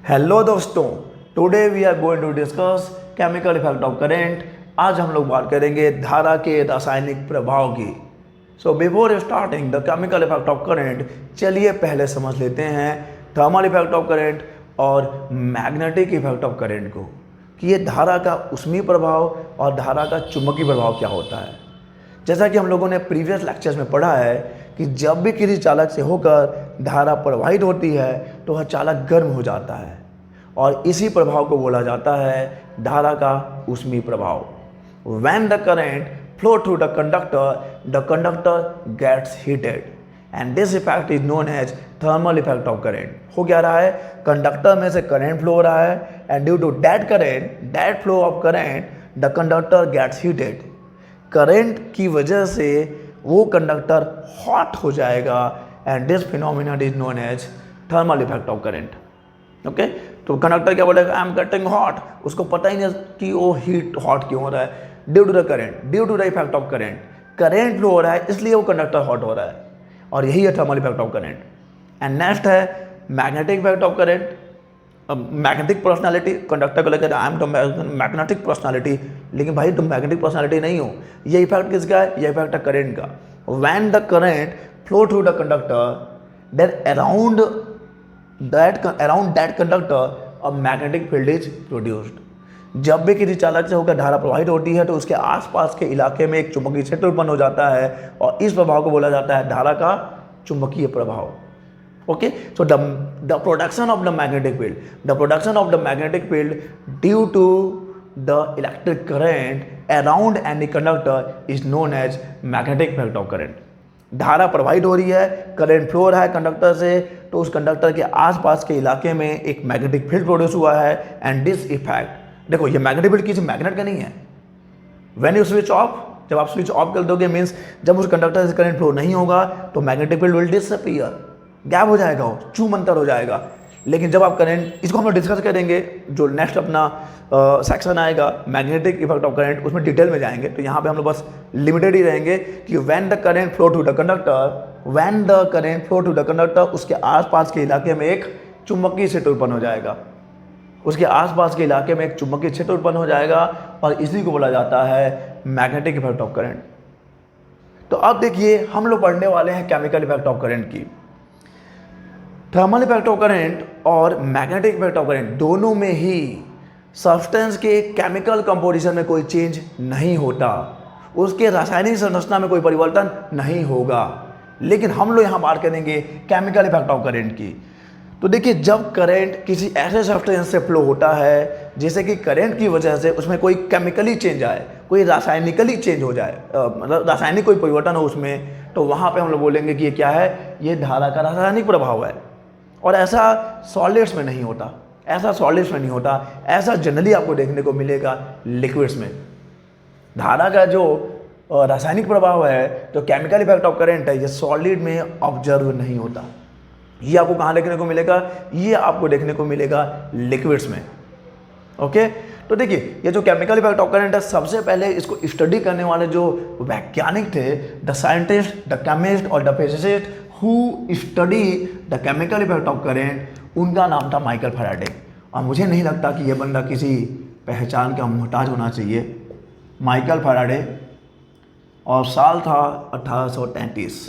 Hello दोस्तों, today we are going to discuss chemical effect of current. आज हम लोग बात करेंगे धारा के रासायनिक प्रभाव की। So before starting the chemical effect of current, चलिए पहले समझ लेते हैं थर्मल इफेक्ट ऑफ करंट और मैग्नेटिक इफेक्ट ऑफ करंट को, कि ये धारा का ऊष्मीय प्रभाव और धारा का चुंबकीय प्रभाव क्या होता है। जैसा कि हम लोगों ने प्रीवियस लेक्चर्स में पढ़ा है कि जब भी किसी चालक से होकर धारा प्रवाहित होती है तो वह चालक गर्म हो जाता है और इसी प्रभाव को बोला जाता है धारा का ऊष्मीय प्रभाव। When the current flow through the conductor gets heated and this effect is known as thermal effect of current। हो क्या रहा है, कंडक्टर में से करंट फ्लो हो रहा है and due to that flow of current the conductor gets heated. Current की वजह से वो कंडक्टर हॉट हो जाएगा and this phenomena is known as thermal effect of current. Okay, तो कंडक्टर क्या बोलेगा, आई एम गेटिंग हॉट, उसको पता ही नहीं कि वो हीट हॉट क्यों हो रहा है, due to the current, due to the effect of current. Current flow हो रहा है इसलिए वो कंडक्टर हॉट हो रहा है और यही है thermal effect of current. And next है magnetic effect of current. Magnetic personality, conductor को लेकर I am too magnetic personality, लेकिन भाई तुम मैग्नेटिक पर्सनालिटी नहीं हो। ये इफेक्ट किसका है, ये इफेक्ट है करंट का। When the current flow through the conductor then around that conductor a magnetic field is produced. जब भी किसी चालक से होकर धारा प्रवाहित होती है तो उसके आसपास के इलाके में एक चुंबकीय क्षेत्र उत्पन्न हो जाता है और इस प्रभाव को बोला जाता है धारा का चुंबकीय प्रभाव। Okay, so the production of the magnetic field due to the electric current around any conductor is known as magnetic effect of current। धारा प्रवाहित हो रही है, करंट फ्लो हो रहा है कंडक्टर से, तो उस कंडक्टर के आसपास के इलाके में एक मैग्नेटिक फील्ड प्रोड्यूस हुआ है एंड दिस इफेक्ट, देखो ये मैग्नेटिक फील्ड किसी मैग्नेट का नहीं है। व्हेन यू स्विच ऑफ, जब आप स्विच ऑफ कर दोगे मीन्स जब उस कंडक्टर से करंट फ्लो नहीं होगा तो magnetic field will disappear, gap हो जाएगा, वो चूमंतर हो जाएगा। लेकिन जब आप करंट, इसको हम लोग डिस्कस करेंगे जो नेक्स्ट अपना सेक्शन आएगा मैग्नेटिक इफेक्ट ऑफ करंट, उसमें डिटेल में जाएंगे। तो यहाँ पे हम लोग बस लिमिटेड ही रहेंगे कि when the current flow to the conductor, उसके आसपास के इलाके में एक चुंबकीय क्षेत्र उत्पन्न हो जाएगा, उसके आसपास के इलाके में एक चुंबकीय क्षेत्र उत्पन्न हो जाएगा और इसी को बोला जाता है मैग्नेटिक इफेक्ट ऑफ करंट। तो अब देखिए हम लोग पढ़ने वाले हैं केमिकल इफेक्ट ऑफ करंट की। थर्मल इफेक्ट ऑफ करंट और मैग्नेटिक इफेक्ट ऑफ करंट दोनों में ही सब्सटेंस के केमिकल कंपोजिशन में कोई चेंज नहीं होता, उसके रासायनिक संरचना में कोई परिवर्तन नहीं होगा। लेकिन हम लोग यहाँ बात करेंगे केमिकल इफेक्ट ऑफ करंट की। तो देखिए जब करंट किसी ऐसे सब्सटेंस से फ्लो होता है जैसे कि करंट की वजह से उसमें कोई केमिकली चेंज आए, कोई रासायनिकली चेंज हो जाए, मतलब रासायनिक कोई परिवर्तन हो उसमें, तो वहाँ पे हम लोग बोलेंगे कि ये क्या है, ये धारा का रासायनिक प्रभाव है। और ऐसा सॉलिड्स में नहीं होता, ऐसा जनरली आपको देखने को मिलेगा लिक्विड्स में। धारा का जो रासायनिक प्रभाव है, जो केमिकल इफेक्ट ऑफ करंट है, ये सॉलिड में ऑब्जर्व नहीं होता। ये आपको कहाँ देखने को मिलेगा, ये आपको देखने को मिलेगा लिक्विड्स में। ओके, तो देखिए ये जो केमिकल इफेक्ट ऑफ करंट है, सबसे पहले इसको स्टडी करने वाले जो वैज्ञानिक थे, द साइंटिस्ट, द केमिस्ट और the physicist who study the chemical effect of current, उनका नाम था माइकल फैराडे। और मुझे नहीं लगता कि ये बंदा किसी पहचान का मोहताज होना चाहिए, माइकल फैराडे, और साल था 1833।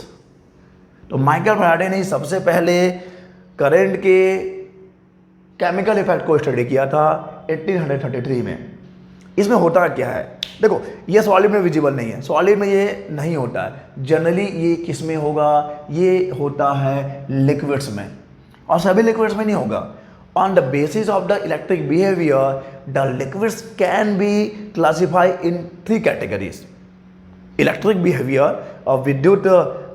तो माइकल फैराडे ने सबसे पहले करंट के केमिकल इफेक्ट को स्टडी किया था 1833 में। इसमें होता क्या है, देखो ये सॉलिड में विजिबल नहीं है, सॉलिड में ये नहीं होता है। जनरली ये किस में होगा, ये होता है लिक्विड्स में, और सभी लिक्विड्स में नहीं होगा। On the basis of the electric behaviour the liquids can be classified in 3 categories. Electric behaviour और विद्युत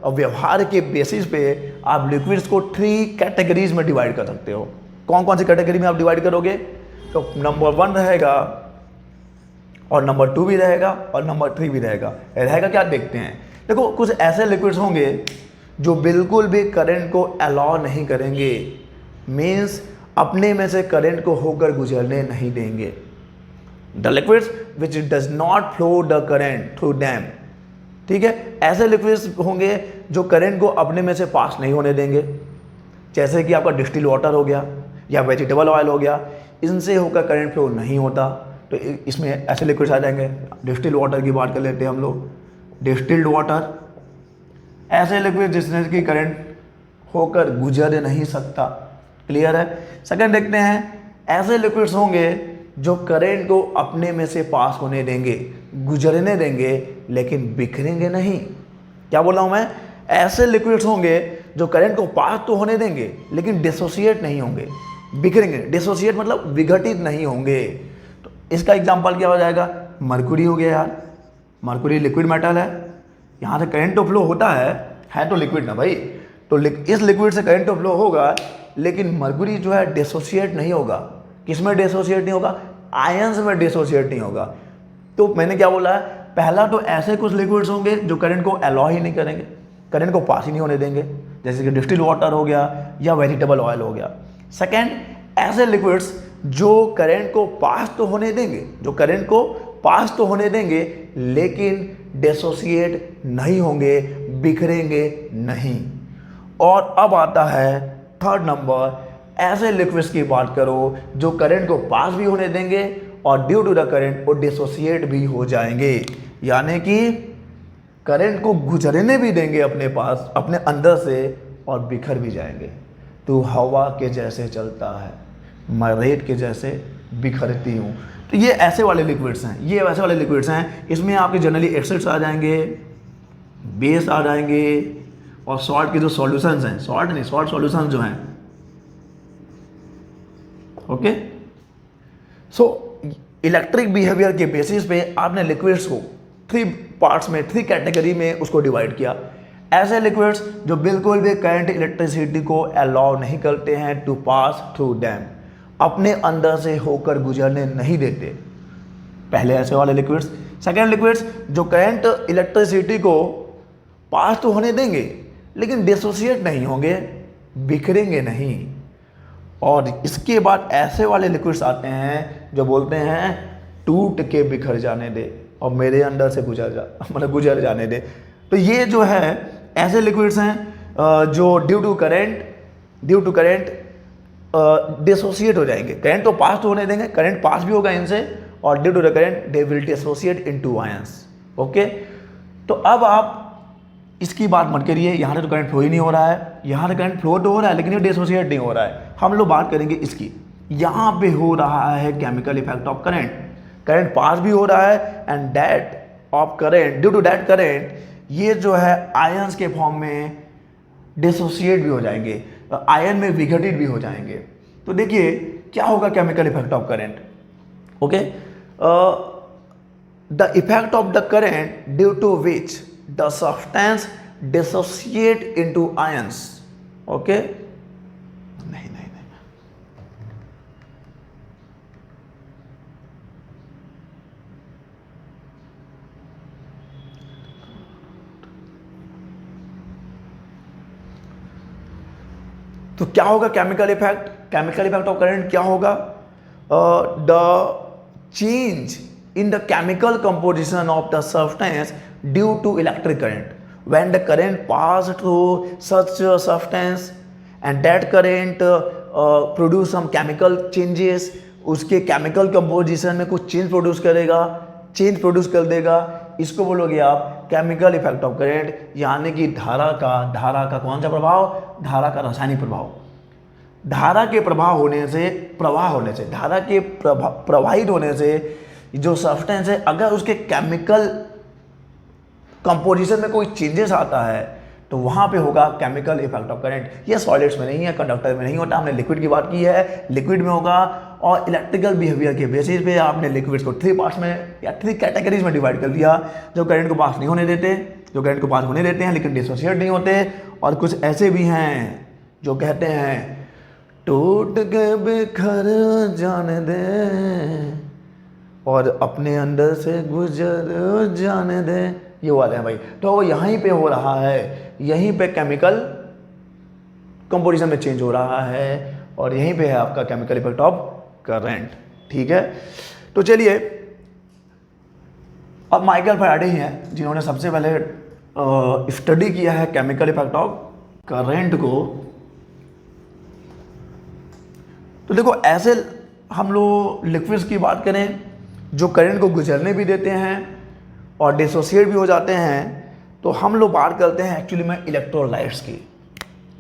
व्यवहार के बेसिस पे आप लिक्विड्स को 3 कैटेगरीज में डिवाइड कर सकते हो। कौन कौन सी कैटेगरी में आप डिवाइड करोगे, तो नंबर 1 रहेगा और नंबर 2 भी रहेगा और नंबर 3 भी रहेगा। क्या देखते हैं, देखो कुछ ऐसे लिक्विड्स होंगे जो बिल्कुल भी करंट को अलाउ नहीं करेंगे, मीन्स अपने में से करंट को होकर गुजरने नहीं देंगे। The liquids which does not flow the current through them, ठीक है, ऐसे लिक्विड्स होंगे जो करंट को अपने में से पास नहीं होने देंगे। जैसे कि आपका डिस्टिल वाटर हो गया, या वेजिटेबल ऑयल हो गया, इनसे होकर करंट फ्लो नहीं होता। तो इसमें ऐसे लिक्विड्स आ जाएंगे। डिस्टिल्ड वाटर की बात कर लेते हैं हम लोग। डिस्टिल्ड वाटर ऐसे लिक्विड जिससे कि करंट होकर गुजर नहीं सकता। क्लियर है। सेकंड देखते हैं, ऐसे लिक्विड्स होंगे जो करंट को अपने में से पास होने देंगे, गुजरने देंगे, लेकिन बिखरेंगे नहीं। क्या बोल रहा हूं मैं? ऐसे लिक्विड्स होंगे जो करंट को पास तो होने देंगे लेकिन डिसोसिएट नहीं होंगे, बिखरेंगे। डिसोसिएट मतलब विघटित नहीं होंगे। तो इसका एग्जांपल क्या हो जाएगा? मरकुरी हो गया यार। मरकुरी लिक्विड मेटल है, यहाँ से करंट तो फ्लो होता है तो लिक्विड ना भाई। तो इस लिक्विड से करंट तो फ्लो होगा, लेकिन मरकुरी जो है डिसोसिएट नहीं होगा। किसमें डिसोसिएट नहीं होगा? आयंस में डिसोसिएट नहीं होगा। तो मैंने क्या बोला है? पहला तो ऐसे कुछ लिक्विड्स होंगे जो करंट को अलाउ ही नहीं करेंगे, करंट को पास ही नहीं होने देंगे, जैसे कि डिस्टिल्ड वाटर हो गया या वेजिटेबल ऑयल हो गया। सेकेंड, ऐसे लिक्विड्स जो करंट को पास तो होने देंगे, जो करंट को पास तो होने देंगे लेकिन डिसोसिएट नहीं होंगे, बिखरेंगे नहीं। और अब आता है थर्ड नंबर, ऐसे लिक्विड्स की बात करो जो करंट को पास भी होने देंगे और ड्यू टू द करंट वो डिसोसिएट भी हो जाएंगे, यानी कि करंट को गुजरने भी देंगे अपने पास, अपने अंदर से, और बिखर भी जाएंगे। तो हवा के जैसे चलता है, मैं रेत के जैसे बिखरती हूँ। तो ये ऐसे वाले लिक्विड्स हैं, ये वैसे वाले लिक्विड्स हैं। इसमें आपके जनरली एसिड्स आ जाएंगे, बेस आ जाएंगे, और सॉल्ट के जो सॉल्यूशंस हैं, सॉल्ट नहीं, सॉल्ट सॉल्यूशंस जो हैं। ओके, सो इलेक्ट्रिक बिहेवियर के बेसिस पे आपने लिक्विड्स को 3 पार्ट्स में, 3 कैटेगरी में उसको डिवाइड किया। ऐसे लिक्विड्स जो बिल्कुल भी करंट इलेक्ट्रिसिटी को अलाउ नहीं करते हैं टू पास थ्रू डैम, अपने अंदर से होकर गुजरने नहीं देते, पहले ऐसे वाले लिक्विड्स। सेकेंड लिक्विड्स जो करंट इलेक्ट्रिसिटी को पास तो होने देंगे लेकिन डिसोसिएट नहीं होंगे, बिखरेंगे नहीं। और इसके बाद ऐसे वाले लिक्विड्स आते हैं जो बोलते हैं टूट के बिखर जाने दे और मेरे अंदर से गुजर जाने दे। तो ये जो है ऐसे लिक्विड्स हैं जो ड्यू टू करंट डिसोसिएट हो जाएंगे। करंट तो पास तो होने देंगे, करंट पास भी होगा इनसे, और due to the current they will dissociate into ions. Okay, तो अब आप इसकी बात मत करिए, यहाँ से तो करंट फ्लो ही नहीं हो रहा है, यहाँ से करंट फ्लो तो हो रहा है लेकिन ये डिसोसिएट नहीं हो रहा है। हम लोग बात करेंगे इसकी। यहाँ पे हो रहा है chemical effect of current, current pass भी हो रहा है and that of current, due to that current ये जो है आयंस के फॉर्म में डिसोसिएट भी हो जाएंगे, आयन में विघटित भी हो जाएंगे। तो देखिए क्या होगा chemical effect of current. Okay, the effect of the current due to which the substance dissociate into ions. Okay, नहीं। तो क्या होगा केमिकल इफेक्ट ऑफ करंट? क्या होगा? The change in the chemical composition of the substance due to electric current. When the current pass through such a substance and that current produce some chemical changes, उसके chemical composition में कुछ change produce कर देगा, इसको बोलोगे आप chemical effect of current, यानी कि धारा का कौन सा प्रभाव? धारा का रासायनिक प्रभाव। धारा के प्रवाह होने से, धारा के प्रवाहित होने से जो सब्सटेंस है, अगर उसके केमिकल कंपोजिशन में कोई चेंजेस आता है तो वहां पे होगा केमिकल इफेक्ट ऑफ करंट। ये सॉलिड्स में नहीं है, कंडक्टर में नहीं होता, हमने लिक्विड की बात की है, लिक्विड में होगा। और इलेक्ट्रिकल बिहेवियर के बेसिस पे आपने लिक्विड्स को 3 पार्ट्स में या 3 कैटेगरीज में डिवाइड कर दिया, जो करंट को पास नहीं होने देते, जो करंट को पास होने देते हैं लेकिन डिसोसिएट नहीं होते, और कुछ ऐसे भी हैं जो कहते हैं टूट के बिखर जाने दे और अपने अंदर से गुजर जाने दे, ये वाले हैं भाई। तो वो यहीं पे हो रहा है, यहीं पे केमिकल कंपोजिशन में चेंज हो रहा है, और यहीं पे है आपका केमिकल इफेक्ट ऑफ करंट। ठीक है, तो चलिए अब माइकल फैराडे ही हैं जिन्होंने सबसे पहले स्टडी किया है केमिकल इफेक्ट ऑफ करंट को। तो देखो ऐसे हम लोग लिक्विड्स की बात करें जो करंट को गुजरने भी देते हैं और डिसोसिएट भी हो जाते हैं, तो हम लोग बात करते हैं एक्चुअली में इलेक्ट्रोलाइट्स की।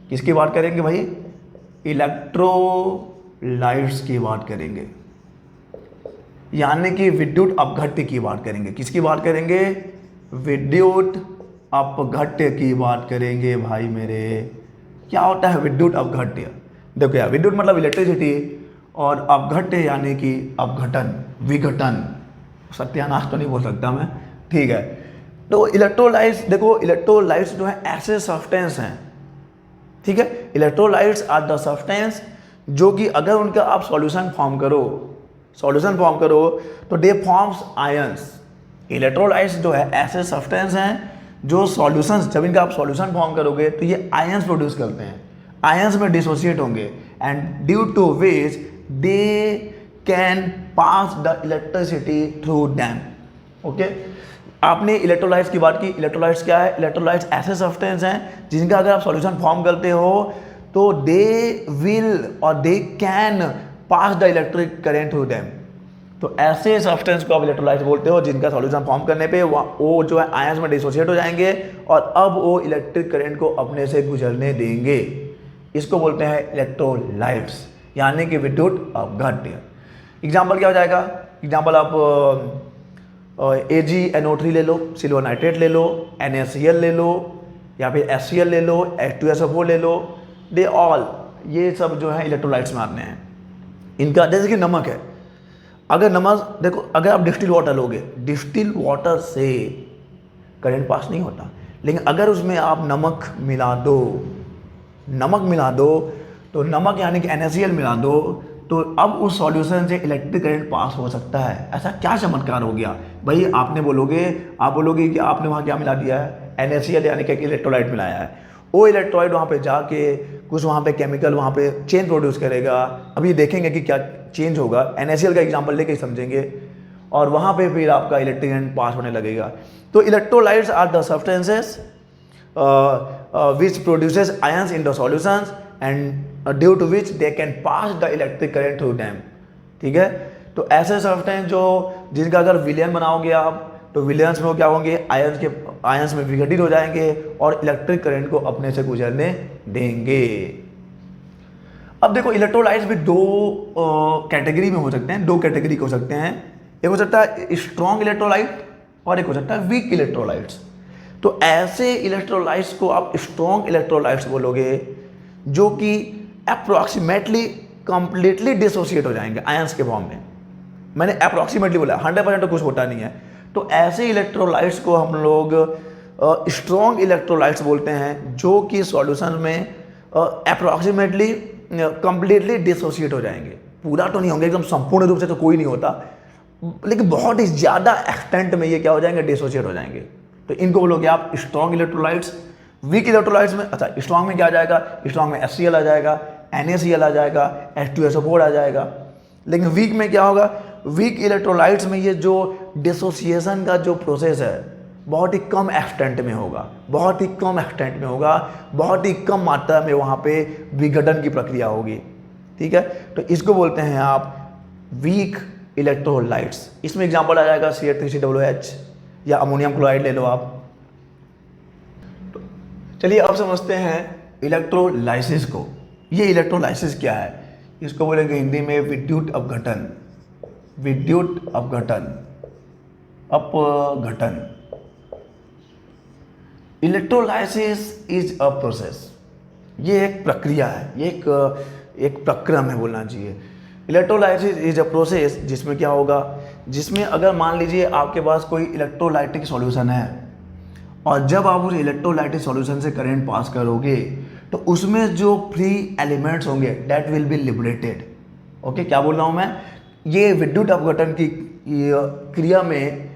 किसकी बात करेंगे भाई? इलेक्ट्रोलाइट्स की बात करेंगे, यानी कि विद्युत अपघट्य की बात करेंगे। किसकी बात करेंगे? विद्युत अपघट्य की बात करेंगे भाई मेरे। क्या होता है विद्युत अपघट्य? देखो यार, विद्युत मतलब इलेक्ट्रिसिटी और अपघट्य यानी कि अपघटन, विघटन। सत्यानाश तो नहीं बोल सकता मैं, ठीक है। तो इलेक्ट्रोलाइट्स, देखो इलेक्ट्रोलाइट्स जो है ऐसे सब्सटेंस हैं, ठीक है। इलेक्ट्रोलाइट्स आर द सब्सटेंस जो कि अगर उनका आप सॉल्यूशन फॉर्म करो तो दे फॉर्म्स आयंस। इलेक्ट्रोलाइट्स जो है ऐसे सब्सटेंस हैं जो सॉल्यूशंस, जब इनका आप सॉल्यूशन फॉर्म करोगे तो ये आयंस प्रोड्यूस करते हैं, आयंस में डिसोसिएट होंगे, and due to which they can pass the electricity through them. Okay, आपने इलेक्ट्रोलाइट्स की बात की। इलेक्ट्रोलाइट्स क्या है? इलेक्ट्रोलाइट्स ऐसे सब्सटेंस हैं जिनका अगर आप सॉल्यूशन फॉर्म करते हो तो दे विल और दे can pass the electric current through them. तो ऐसे सब्सटेंस को आप इलेक्ट्रोलाइट्स बोलते हो जिनका सॉल्यूशन फॉर्म करने पे वो जो है आयंस में डिसोसिएट हो जाएंगे और अब वो इलेक्ट्रिक करंट को अपने से गुजरने देंगे। इसको बोलते हैं इलेक्ट्रोलाइट्स, यानी कि विद्युत अपघट्य। एग्जाम्पल क्या हो जाएगा? एग्जाम्पल आप AgNO3 ले लो, सिल्वर नाइट्रेट ले लो, NaCl ले लो, या फिर HCl ले लो, H2SO4 ले लो, दे ऑल, ये सब जो है इलेक्ट्रोलाइट्स में आते हैं। इनका जैसे कि नमक है, अगर नमक देखो, अगर आप डिस्टिल वाटर लोगे, डिस्टिल वाटर से करंट पास नहीं होता, लेकिन अगर उसमें आप नमक मिला दो तो नमक यानी कि NaCl मिला दो तो अब उस सॉल्यूशन से इलेक्ट्रिक करंट पास हो सकता है। ऐसा क्या चमत्कार हो गया भाई? आप बोलोगे कि आपने वहाँ क्या मिला दिया है? NaCl यानी कि इलेक्ट्रोलाइट मिलाया है। वो इलेक्ट्रोलाइट वहाँ पे जाके कुछ वहाँ पे केमिकल वहाँ पे चेंज प्रोड्यूस करेगा। अभी देखेंगे कि क्या चेंज होगा, NaCl का एग्जांपल लेके समझेंगे, और वहाँ पे फिर आपका इलेक्ट्रिक करंट पास होने लगेगा। तो electrolytes are the substances which produces ions in the solutions and due to which they can pass the electric current through them। ठीक है, तो ऐसे सब्सटेंस जो जिनका अगर विलयन बनाओगे आप तो विलयंस में वो क्या होंगे? आयंस में विघटित हो जाएंगे और इलेक्ट्रिक करंट को अपने से गुजरने देंगे। अब देखो इलेक्ट्रोलाइट्स भी दो कैटेगरी में हो सकते हैं, दो कैटेगरी के हो सकते हैं। एक हो सकता है स्ट्रॉन्ग इलेक्ट्रोलाइट और एक हो सकता है वीक इलेक्ट्रोलाइट्स। तो ऐसे इलेक्ट्रोलाइट्स को आप स्ट्रॉन्ग इलेक्ट्रोलाइट्स बोलोगे जो कि अप्रॉक्सीमेटली कंप्लीटली डिसोसिएट हो जाएंगे आयंस के फॉर्म में। मैंने अप्रॉक्सीमेटली बोला, 100% तो कुछ होता नहीं है। तो ऐसे इलेक्ट्रोलाइट्स को हम लोग स्ट्रॉन्ग इलेक्ट्रोलाइट्स बोलते हैं जो कि सॉल्यूशन में अप्रॉक्सीमेटली कंप्लीटली डिसोसिएट हो जाएंगे। पूरा तो नहीं होंगे, एकदम संपूर्ण रूप से तो कोई नहीं होता, लेकिन बहुत ही ज़्यादा एक्सटेंट में ये क्या हो जाएंगे? डिसोसिएट हो जाएंगे। तो इनको बोलोगे आप स्ट्रॉन्ग इलेक्ट्रोलाइट्स। वीक इलेक्ट्रोलाइट्स में, अच्छा स्ट्रॉन्ग में क्या आ जाएगा? स्ट्रॉन्ग में HCl आ जाएगा, NaCl आ जाएगा, H2SO4 आ जाएगा। लेकिन वीक में क्या होगा? वीक इलेक्ट्रोलाइट्स में ये जो डिसोसिएशन का जो प्रोसेस है बहुत ही कम एक्सटेंट में होगा, बहुत ही कम मात्रा में वहाँ पे विघटन की प्रक्रिया होगी। ठीक है, तो इसको बोलते हैं आप वीक इलेक्ट्रोलाइट्स। इसमें एग्जाम्पल आ जाएगा CH3COOH या अमोनियम क्लोराइड ले लो आप। तो चलिए अब समझते हैं इलेक्ट्रोलाइसिस को। ये इलेक्ट्रोलाइसिस क्या है? इसको बोलेंगे हिंदी में विद्युत अपघटन। इलेक्ट्रोलाइसिस इज अ प्रोसेस, ये एक प्रक्रिया है, ये एक प्रक्रम है बोलना चाहिए। इलेक्ट्रोलाइसिस इज अ प्रोसेस जिसमें क्या होगा? जिसमें अगर मान लीजिए आपके पास कोई इलेक्ट्रोलाइटिक सॉल्यूशन है और जब आप उस इलेक्ट्रोलाइटिक सॉल्यूशन से करंट पास करोगे तो उसमें जो फ्री एलिमेंट्स होंगे that will be liberated. Okay, क्या बोल रहा हूँ मैं? ये विद्युत अपघटन की क्रिया में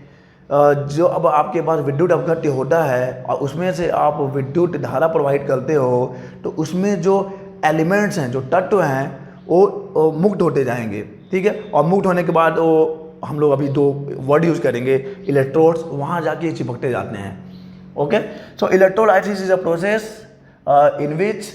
जो अब आपके पास विद्युत अपघट्य होता है और उसमें से आप विद्युत धारा प्रवाहित करते हो तो उसमें जो एलिमेंट्स हैं, जो तत्व हैं वो मुक्त होते जाएंगे। ठीक है, और मुक्त होने के बाद वो हम लोग अभी दो वर्ड यूज़ करेंगे, इलेक्ट्रोड्स, वहाँ जाके चिपकते जाते हैं। Okay, so electrolysis is a process in which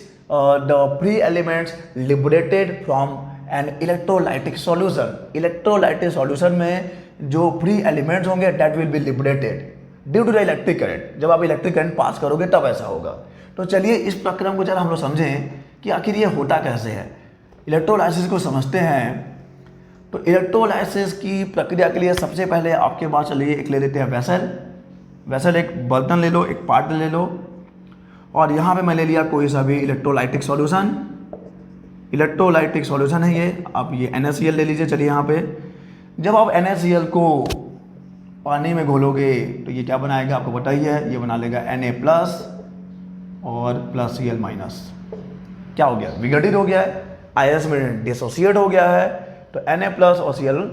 the free elements liberated from an electrolytic solution. Electrolytic solution में जो फ्री एलिमेंट्स होंगे that will be liberated due to the electric current. जब आप इलेक्ट्रिक करंट पास करोगे तब ऐसा होगा। तो चलिए इस प्रक्रम को जरा हम लोग समझें कि आखिर ये होता कैसे है। इलेक्ट्रोलाइसिस को समझते हैं। तो इलेक्ट्रोलाइसिस की प्रक्रिया के लिए सबसे पहले आपके पास चलिए एक ले लेते हैं वेसल। एक बर्तन ले लो, एक पात्र ले लो, और यहाँ पे मैं ले लिया कोई सा भी इलेक्ट्रोलाइटिक सॉल्यूशन। इलेक्ट्रोलाइटिक सॉल्यूशन है ये, आप ये NaCl ले लीजिए। चलिए यहाँ पे जब आप NaCl को पानी में घोलोगे तो ये क्या बनाएगा आपको पता ही है, ये बना लेगा Na+ और +Cl-। क्या हो गया, विघटित हो गया है, आयंस में डिसोसिएट हो गया है, तो Na+ और Cl-।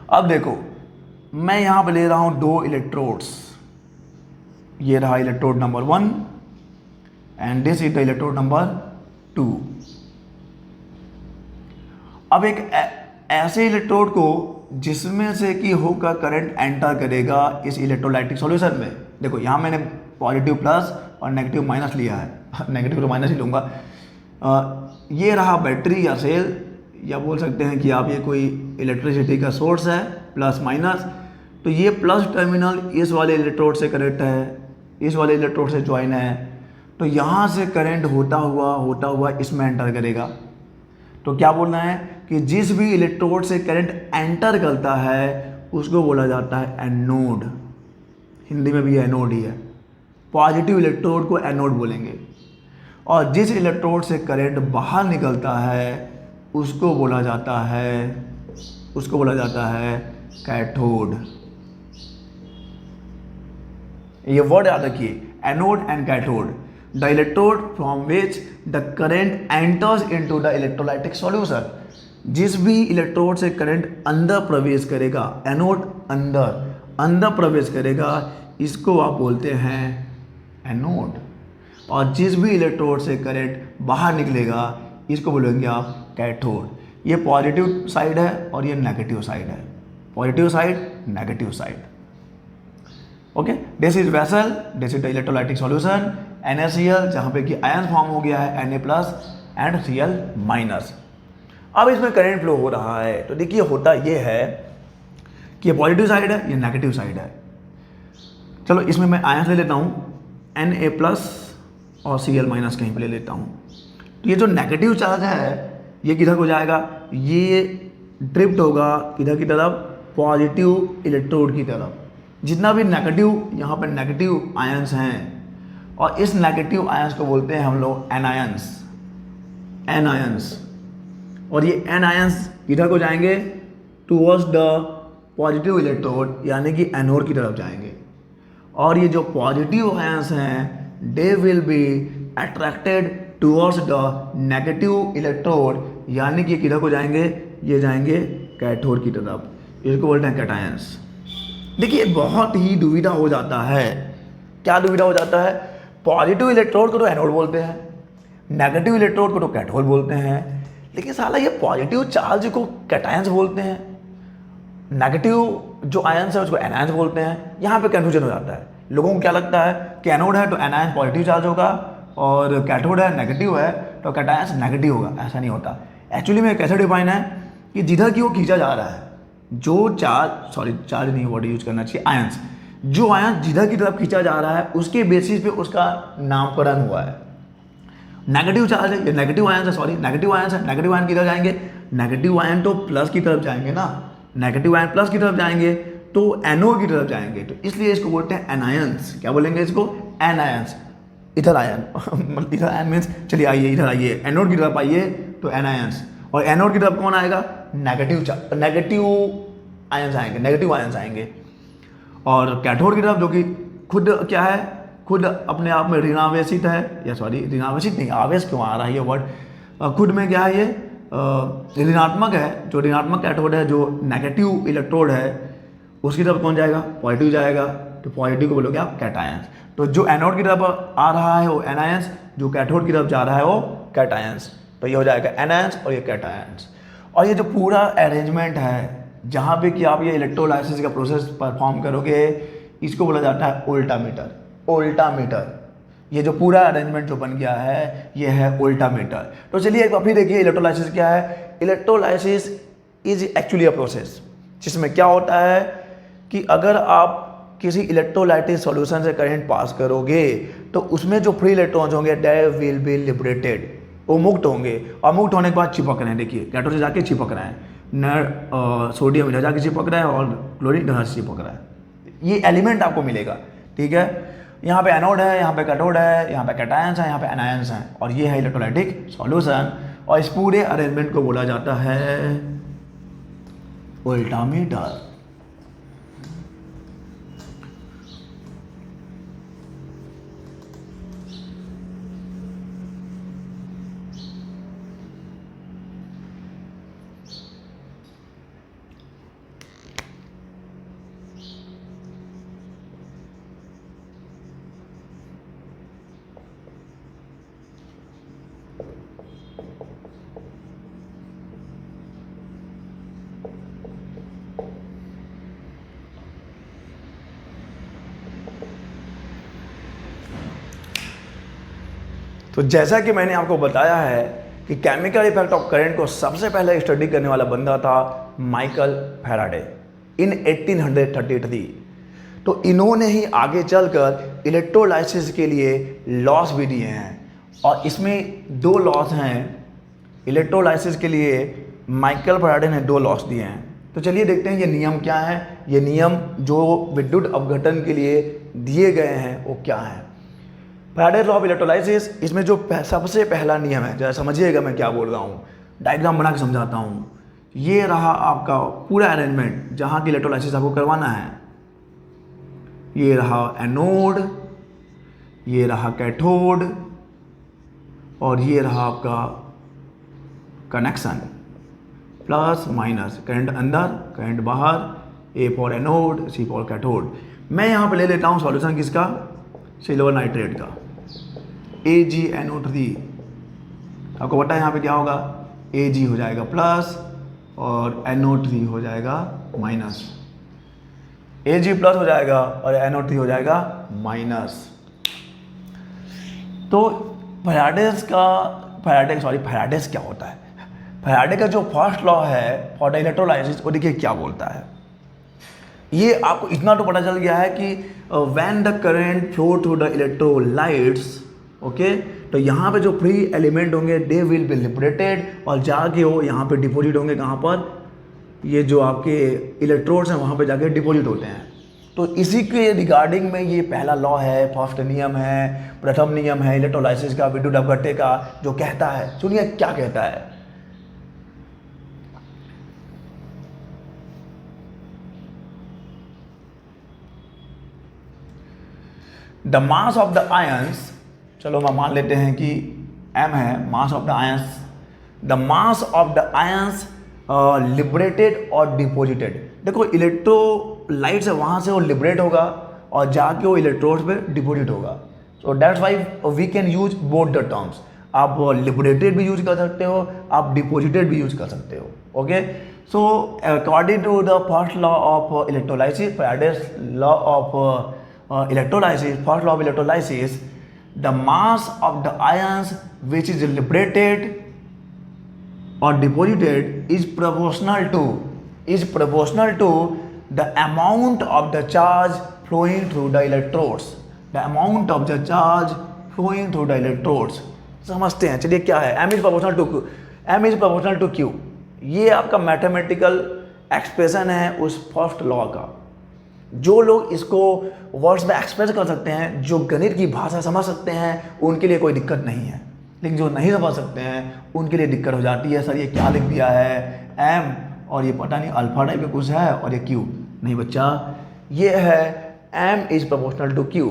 अब देखो मैं यहाँ पे ले रहा हूँ 2 इलेक्ट्रोड्स। ये रहा electrode number 1 and this is the electrode number 2। अब एक ऐसे इलेक्ट्रोड को जिसमें से कि होकर करंट एंटर करेगा इस इलेक्ट्रोलाइटिक सॉल्यूशन में। देखो यहाँ मैंने पॉजिटिव प्लस और नेगेटिव माइनस लिया है, नेगेटिव तो माइनस ही लूँगा। ये रहा बैटरी या सेल, या बोल सकते हैं कि आप ये कोई इलेक्ट्रिसिटी का सोर्स है, प्लस माइनस। तो ये प्लस टर्मिनल इस वाले इलेक्ट्रोड से कनेक्ट है, इस वाले इलेक्ट्रोड से ज्वाइन है, तो यहाँ से करंट होता हुआ इसमें एंटर करेगा। तो क्या बोलना है कि जिस भी इलेक्ट्रोड से करंट एंटर करता है उसको बोला जाता है एनोड। हिंदी में भी एनोड ही है। पॉजिटिव इलेक्ट्रोड को एनोड बोलेंगे, और जिस इलेक्ट्रोड से करंट बाहर निकलता है उसको बोला जाता है कैथोड। ये वर्ड याद रखिए, anode and cathode. The electrode from which the current enters into the electrolytic solution. जिस भी इलेक्ट्रोड से करंट अंदर प्रवेश करेगा, एनोड अंदर प्रवेश करेगा, इसको आप बोलते हैं एनोड। और जिस भी इलेक्ट्रोड से करंट बाहर निकलेगा इसको बोलेंगे आप कैथोड। ये पॉजिटिव साइड है और ये नेगेटिव साइड है, positive side, negative side. Okay, this is vessel, this is the electrolytic solution NaCl, जहाँ पे कि आयन फॉर्म हो गया है Na+ एंड Cl-। अब इसमें करंट फ्लो हो रहा है। तो देखिए होता ये है कि ये पॉजिटिव साइड है, ये नेगेटिव साइड है। चलो इसमें मैं आयन ले लेता हूँ, Na+ और Cl- कहीं पे ले लेता हूँ। तो ये जो नेगेटिव चार्ज है ये किधर को जाएगा, ये ड्रिफ्ट होगा किधर की तरफ, पॉजिटिव इलेक्ट्रोड की तरफ। जितना भी नेगेटिव, यहाँ पर नेगेटिव आयंस हैं, और इस नेगेटिव आयंस को बोलते हैं हम लोग एनायंस। और ये एनायंस किधर को जाएंगे, टुवर्ड्स द पॉजिटिव इलेक्ट्रोड, यानी कि एनोड की तरफ जाएंगे। और ये जो पॉजिटिव आयंस हैं they will be attracted towards the negative electrode, यानी कि किधर को जाएंगे, ये जाएंगे कैथोड की तरफ। इसको बोलते हैं कैटायंस। देखिए बहुत ही दुविधा हो जाता है। क्या दुविधा हो जाता है, पॉजिटिव इलेक्ट्रोड को तो एनोड बोलते हैं, नेगेटिव इलेक्ट्रोड को तो कैथोड बोलते हैं, लेकिन साला ये पॉजिटिव चार्ज को कैटायंस बोलते हैं, नेगेटिव जो आयंस है उसको एनायंस बोलते हैं। यहाँ पे कन्फ्यूजन हो जाता है। लोगों को क्या लगता है कि एनोड है तो एनायंस पॉजिटिव चार्ज होगा, और कैथोड है नेगेटिव है तो कैटायंस नेगेटिव होगा। ऐसा नहीं होता। एक्चुअली में कैसे डिफाइन है कि जिधर की वो खींचा जा रहा है, जो चार्ज नहीं, वर्ड यूज करना चाहिए, आयंस, जो आयंस जिधर की तरफ खींचा जा रहा है उसके बेसिस पे उसका नामकरण हुआ है। नेगेटिव चार्ज है, ये नेगेटिव आयंस है, नेगेटिव आयंस है, नेगेटिव आयन किधर जाएंगे, नेगेटिव आयन तो प्लस की तरफ जाएंगे ना, नेगेटिव आयन प्लस की तरफ जाएंगे तो एनोड की तरफ जाएंगे, तो इसलिए इसको बोलते हैं एनायंस। क्या बोलेंगे इसको, एनायंस। इधर आयन इधर आयन मीन्स, चलिए आइए इधर आइए, एनोड की तरफ आइए तो एनायंस, और एनोड की तरफ कौन आएगा, नेगेटिव आयंस आएंगे, नेगेटिव आयंस आएंगे। और कैथोड की तरफ जो कि खुद क्या है, खुद अपने आप में ऋणावेशित है, या ऋणावेशित नहीं, आवेश क्यों आ रहा है ये वर्ड, खुद में क्या है ये ऋणात्मक है। जो ऋणात्मक कैथोड है, जो नेगेटिव इलेक्ट्रोड है, उसकी तरफ कौन जाएगा, पॉजिटिव जाएगा, तो पॉजिटिव को बोलोगे आप कैटायंस। तो जो एनोड की तरफ आ रहा है वो एनायंस, जो कैथोड की तरफ जा रहा है वो कैटायंस। तो ये हो जाएगा एनायंस और ये कैटायंस। और ये जो पूरा अरेंजमेंट है जहाँ पे कि आप ये इलेक्ट्रोलाइसिस का प्रोसेस परफॉर्म करोगे, इसको बोला जाता है उल्टा मीटर। ये जो पूरा अरेंजमेंट जो बन गया है ये है उल्टा मीटर। तो चलिए एक बार फिर देखिए इलेक्ट्रोलाइसिस क्या है। Electrolysis is actually a process जिसमें क्या होता है कि अगर आप किसी इलेक्ट्रोलाइटिक सॉल्यूशन से करंट पास करोगे तो उसमें जो फ्री इलेक्ट्रॉन्स होंगे दे विल बी लिबरेटेड, वो मुक्त होंगे और मुक्त होने के बाद चिपक रहे हैं। देखिए कैथोड से जाके चिपक रहे हैं, न सोडियम इधर जाके चिपक रहा है और क्लोरीन इधर से चिपक रहा है। ये एलिमेंट आपको मिलेगा, ठीक है। यहाँ पे एनोड है, यहाँ पे कैथोड है, यहाँ पे कैटायंस है, यहाँ पे एनायंस हैं और ये है इलेक्ट्रोलाइटिक सॉल्यूशन। और इस पूरे अरेंजमेंट को बोला जाता है उल्टा मीटर। तो जैसा कि मैंने आपको बताया है कि केमिकल इफेक्ट ऑफ करंट को सबसे पहले स्टडी करने वाला बंदा था माइकल फैराडे इन 1833। तो इन्होंने ही आगे चलकर इलेक्ट्रोलाइसिस के लिए लॉस भी दिए हैं और इसमें 2 लॉस हैं। इलेक्ट्रोलाइसिस के लिए माइकल फैराडे ने 2 लॉस दिए हैं। तो चलिए देखते हैं ये नियम क्या है। ये नियम जो विद्युत अपघटन के लिए दिए गए हैं वो क्या है। फैराडेज लॉ ऑफ इलेक्ट्रोलाइसिस, इसमें जो सबसे पहला नियम है, जरा समझिएगा मैं क्या बोल रहा हूँ, डायग्राम बना के समझाता हूँ। ये रहा आपका पूरा अरेंजमेंट जहाँ की इलेक्ट्रोलाइसिस आपको करवाना है। ये रहा एनोड, ये रहा कैथोड और ये रहा आपका कनेक्शन, प्लस माइनस, करंट अंदर करंट बाहर, A for anode C for cathode. मैं यहाँ पे ले लेता हूँ सॉल्यूशन किसका, सिल्वर नाइट्रेट का, AgNO3। आपको पता है यहाँ पे क्या होगा, Ag हो जाएगा प्लस और NO3 हो जाएगा माइनस। Ag प्लस हो जाएगा और NO3 हो जाएगा माइनस। तो फैराडेज क्या होता है। फैराडे का जो फर्स्ट लॉ है फॉर द इलेक्ट्रोलाइसिस, वो देखिए क्या बोलता है। ये आपको इतना तो पता चल गया है कि when the current flow through the electrolytes, okay, तो यहाँ पे जो फ्री एलिमेंट होंगे दे विल बी लिबरेटेड और जाके वो यहाँ पे डिपॉजिट होंगे। कहाँ पर, ये जो आपके इलेक्ट्रोड्स हैं वहाँ पे जाके डिपॉजिट होते हैं। तो इसी के रिगार्डिंग में ये पहला लॉ है, फर्स्ट नियम है, प्रथम नियम है इलेक्ट्रोलाइसिस का, विद्युत अपघट्य का, जो कहता है, सुनिए क्या कहता है। The mass of the ions, चलो हम मान लेते हैं कि m है मास of the ions. The mass of the ions liberated और डिपोजिटेड। देखो इलेक्ट्रोलाइट है वहाँ से वो लिबरेट होगा और जाके वो इलेक्ट्रोड्स पे डिपोजिट होगा। So that's why we can use both the terms. आप लिबरेटेड भी यूज कर सकते हो, आप डिपोजिटेड भी यूज कर सकते हो। Okay, so according to the first law of electrolysis, Faraday's law of electrolysis, first law of electrolysis, the mass of the ions which is liberated or deposited is proportional to the amount of the charge flowing through the electrodes, the amount of the charge flowing through the electrodes। समझते हैं, चलिए क्या है, m is proportional to q। ये आपका mathematical expression है उस first law का। जो लोग इसको वर्ड्स में एक्सप्रेस कर सकते हैं, जो गणित की भाषा समझ सकते हैं, उनके लिए कोई दिक्कत नहीं है। लेकिन जो नहीं समझ सकते हैं उनके लिए दिक्कत हो जाती है। सर ये क्या लिख दिया है, m और ये पता नहीं अल्फा टाइप में कुछ है और ये q। नहीं बच्चा, ये है m is proportional to q,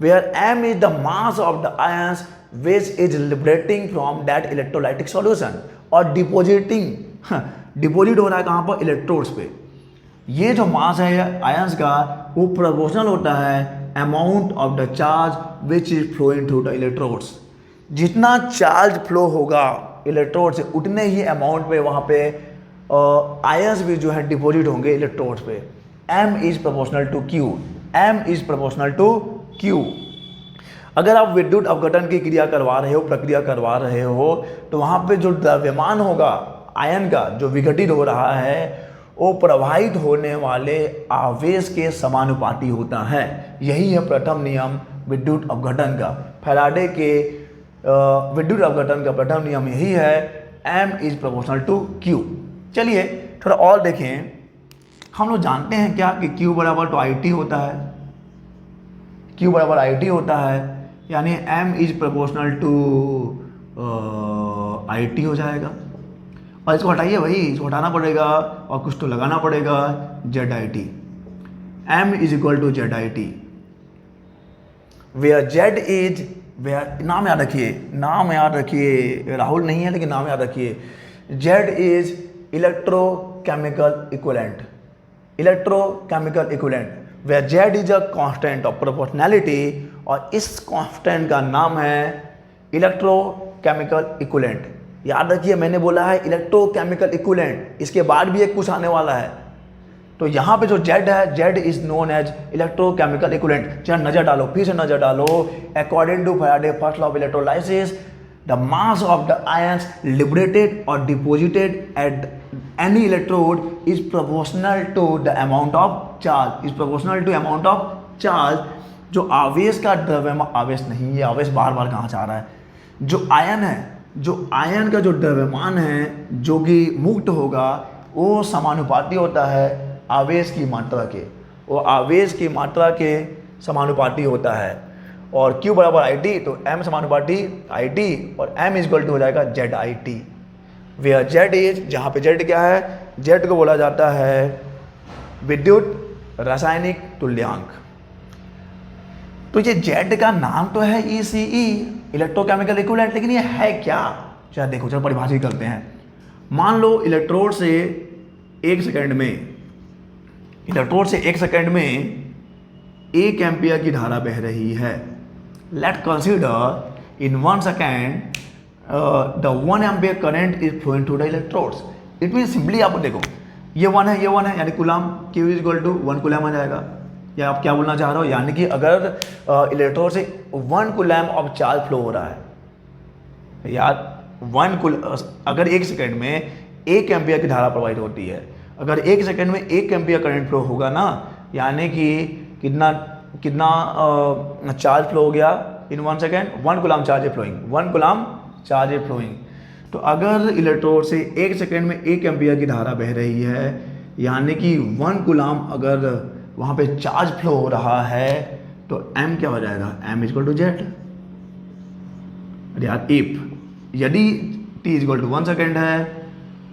where m is the mass of the ions which is liberating from that electrolytic solution और डिपोजिट हो रहा है कहाँ पर, इलेक्ट्रोड्स पे। ये जो मास है आयंस का वो प्रोपोर्शनल होता है amount of the charge which is flowing through the electrodes. जितना चार्ज फ्लो होगा इलेक्ट्रोड से उतने ही अमाउंट पे वहाँ पे आयंस भी जो है डिपोजिट होंगे इलेक्ट्रोड्स पे। m is proportional to q, m is proportional to q। अगर आप विद्युत अपघटन की क्रिया करवा रहे हो, प्रक्रिया करवा रहे हो, तो वहाँ पे जो द्रव्यमान होगा आयन का जो विघटित हो रहा है वो प्रवाहित होने वाले आवेश के समानुपाती होता है। यही है प्रथम नियम विद्युत अपघटन का। फैराडे के विद्युत अपघटन का प्रथम नियम यही है, M is proportional to Q। चलिए थोड़ा और देखें। हम लोग जानते हैं क्या कि Q बराबर तो IT होता है, Q बराबर IT होता है, यानी M is proportional to IT हो जाएगा। और इसको हटाइए भाई, इसको हटाना पड़ेगा और कुछ तो लगाना पड़ेगा, ZIT। M is equal to ZIT, where Z is, where नाम याद रखिए, नाम याद रखिए, राहुल नहीं है लेकिन नाम याद रखिए। Z is electrochemical equivalent, electrochemical equivalent, where Z is a constant of proportionality, और इस कांस्टेंट का नाम है इलेक्ट्रोकेमिकल इक्विवेलेंट। याद रखिए मैंने बोला है इलेक्ट्रोकेमिकल इक्विवेलेंट, इसके बाद भी एक कुछ आने वाला है। तो यहाँ पे जो Z है, Z is known as electrochemical equivalent. जरा नजर डालो, फिर से नजर डालो। According to Faraday first law of electrolysis, the mass of the ions liberated और deposited at any electrode is proportional to the amount of charge, is proportional to amount of charge. जो आवेश का द्रव्यमान, आवेश नहीं, ये आवेश बार बार कहाँ जा रहा है, जो आयन है, जो आयन का जो द्रव्यमान है जो कि मुक्त होगा वो समानुपाती होता है आवेश की मात्रा के, वो आवेश की मात्रा के समानुपाती होता है। और Q बराबर IT, तो M समानुपाती IT और M इज इक्वल टू हो जाएगा ZIT, वेयर Z इज, जहाँ पे Z क्या है, Z को बोला जाता है विद्युत रासायनिक तुल्यांक। तो ये Z का नाम तो है ECE, इलेक्ट्रोकेमिकल इक्विवेलेंट, लेकिन ये है क्या? चलो देखो, चलो परिभाषित करते हैं। मान लो इलेक्ट्रोड से 1 सेकंड में, इलेक्ट्रोड से 1 सेकंड में 1 एम्पियर की धारा बह रही है। Let consider in 1 second the 1 ampere current is flowing through the electrodes. It mean simply आप देखो, ये 1 है, ये 1 है, यानी coulomb, Q is equal to 1 coulomb आ जाएगा। या आप क्या बोलना चाह रहे हो, यानी कि अगर इलेक्ट्रोड से 1 कूलम ऑफ चार्ज फ्लो हो रहा है, यार 1 कूलम, अगर 1 सेकंड में 1 एम्पियर की धारा प्रवाहित होती है, अगर 1 सेकंड में 1 एम्पियर करंट फ्लो होगा ना, यानी कि कितना कितना चार्ज फ्लो हो गया इन 1 सेकंड, 1 कूलम चार्ज है फ्लोइंग, 1 कूलम चार्ज है फ्लोइंग। तो अगर इलेक्ट्रोड से 1 सेकंड में 1 एम्पियर की धारा बह रही है, यानी कि 1 कूलम अगर वहाँ पे चार्ज फ्लो हो रहा है, तो M क्या हो जाएगा, M is equal to Z। यार इफ यदि T is equal to 1 second है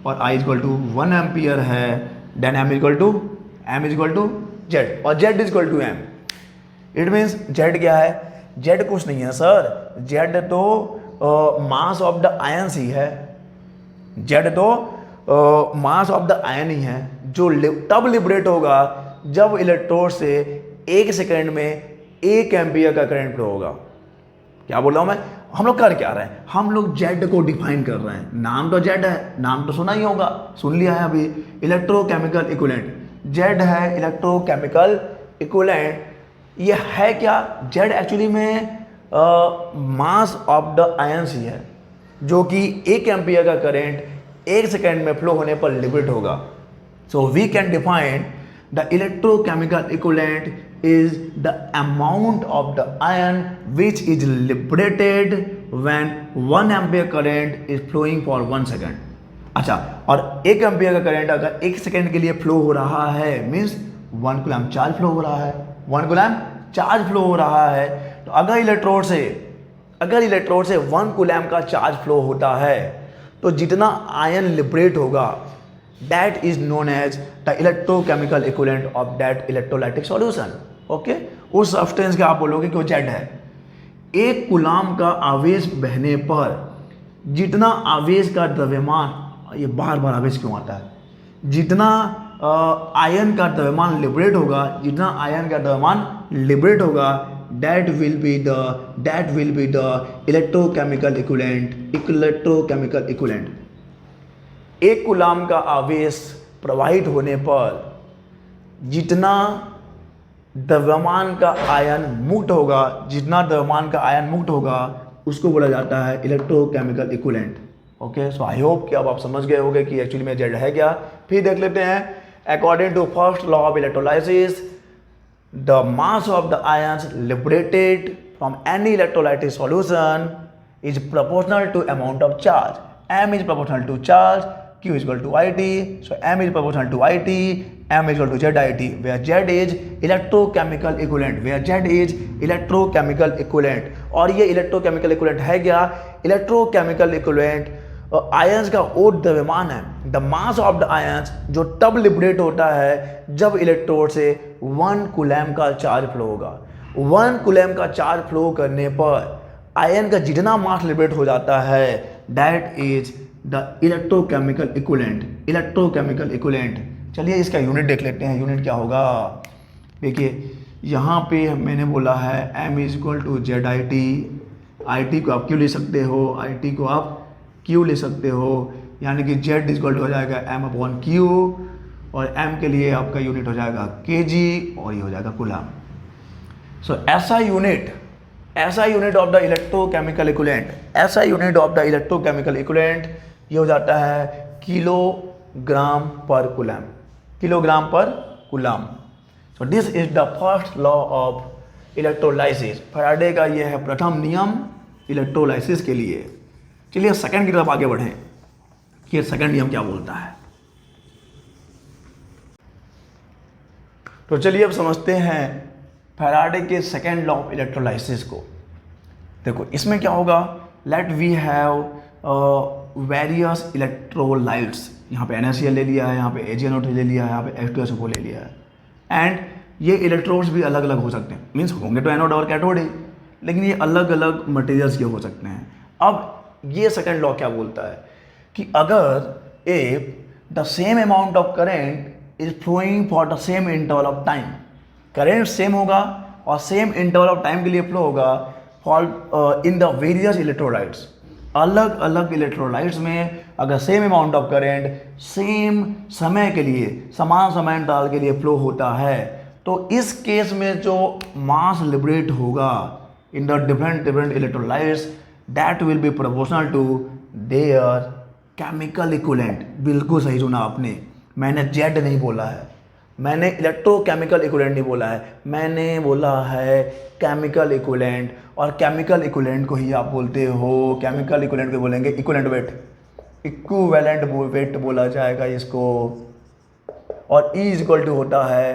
और I is equal to 1 ampere है, then M is equal to Z, और Z is equal to M। It means Z क्या है, Z कुछ नहीं है सर, Z तो मास ऑफ द आयंस ही है, Z तो मास ऑफ द आयन ही है, जो तब लिबरेट होगा जब इलेक्ट्रोड से 1 सेकंड में 1 एम्पियर का करंट फ्लो होगा। क्या बोल रहा हूं मैं, हम लोग कर क्या रहे हैं, हम लोग Z को डिफाइन कर रहे हैं। नाम तो Z है, नाम तो सुना ही होगा, सुन लिया है अभी, इलेक्ट्रोकेमिकल इक्विवेलेंट। Z है इलेक्ट्रोकेमिकल इक्विवेलेंट। ये है क्या, Z एक्चुअली में मास ऑफ द आयंस ही है, जो कि 1 एम्पियर का करंट 1 सेकंड में फ्लो होने पर लिबरेट होगा। So we can define the electrochemical equivalent is the amount of the ion which is liberated when 1 ampere current is flowing for 1 second। अच्छा, और 1 एम्पियर का करंट अगर 1 सेकेंड के लिए फ्लो हो रहा है, मीन्स 1 कूलम चार्ज फ्लो हो रहा है, 1 कूलम चार्ज फ्लो हो रहा है। तो अगर इलेक्ट्रोड से 1 कूलम का चार्ज फ्लो होता है, तो जितना आयन लिबरेट होगा, that is known as the electrochemical equivalent of that electrolytic solution। Okay, उस सब्सटेंस का आप बोलोगे कि वो Z है। 1 कूलम का आवेश बहने पर जितना आवेश का द्रव्यमान, ये बार बार आवेश क्यों आता है, जितना आयन का द्रव्यमान लिबरेट होगा, जितना आयन का द्रव्यमान लिबरेट होगा, that will be the electrochemical equivalent। 1 coulomb का आवेश प्रवाहित होने पर जितना द्रव्यमान का आयन मुक्त होगा, जितना द्रव्यमान का आयन मुक्त होगा उसको बोला जाता है electrochemical equivalent. Okay, so I hope कि अब आप समझ गए होंगे कि एक्चुअली में जेड है क्या। फिर देख लेते हैं, according to first law of electrolysis, the mass of the ions liberated from any electrolytic solution is proportional to amount of charge. M is proportional to charge, Q is equal to IT, so M is proportional to IT, M is equal to ZIT, where Z is electrochemical equivalent, where Z is electrochemical equivalent। और ये electrochemical equivalent है क्या? electrochemical equivalent ions का वो द्रव्यमान है, the mass of the ions, जो तब लिबरेट होता है जब इलेक्ट्रोड से 1 कूलम का चार्ज फ्लो होगा। 1 कूलम का चार्ज फ्लो करने पर आयन का जितना मास लिबरेट हो जाता है, that is the electrochemical equivalent. Electrochemical equivalent, चलिए इसका यूनिट देख लेते हैं। यूनिट क्या होगा? देखिए यहाँ पे मैंने बोला है m is equal to Z I T. I T को आप क्यों ले सकते हो, आई टी को आप क्यू ले सकते हो, यानी कि z इज इक्वल टू हो जाएगा m अपॉन क्यू, और m के लिए आपका यूनिट हो जाएगा kg, और ये हो जाएगा कूलम। सो ऐसा unit of the electrochemical equivalent, ऐसा unit of the electrochemical equivalent ये हो जाता है kilogram per coulomb, kilogram per coulomb. So this is the first law of electrolysis. Faraday का ये है प्रथम नियम इलेक्ट्रोलाइसिस के लिए। चलिए सेकंड की तरफ आगे बढ़ें कि सेकंड नियम क्या बोलता है। तो चलिए अब समझते हैं फैराडे के सेकेंड लॉ ऑफ इलेक्ट्रोलाइसिस को। देखो इसमें क्या होगा, let we have various electrolytes. यहाँ पे NaCl ले लिया है, यहाँ पे AgNO3 ले लिया है, यहाँ पे H2SO4 ले लिया है। एंड ये इलेक्ट्रोड्स भी अलग अलग हो सकते हैं, मीन्स होंगे तो एनोड और कैथोड ही, लेकिन ये अलग अलग मटेरियल्स के हो सकते हैं। अब ये सेकेंड लॉ क्या बोलता है कि अगर if the same amount of current is flowing for the same interval of time, current same होगा और सेम इंटरवल ऑफ टाइम के लिए फ्लो होगा for in the various electrolytes. अलग अलग इलेक्ट्रोलाइट्स में अगर same amount of current same समय के लिए, समान समय इंटरवल के लिए फ्लो होता है, तो इस केस में जो मास लिबरेट होगा in the different electrolytes, that will be proportional to their chemical equivalent. बिल्कुल सही सुना आपने, मैंने जेड नहीं बोला है, मैंने इलेक्ट्रोकेमिकल इक्विवेलेंट नहीं बोला है, मैंने बोला है केमिकल इक्विवेलेंट। और केमिकल इक्विवेलेंट को ही आप बोलते हो, केमिकल इक्विवेलेंट को बोलेंगे इक्विवेलेंट वेट, इक्विवेलेंट वेट बोला जाएगा इसको। और E इज इक्वल टू होता है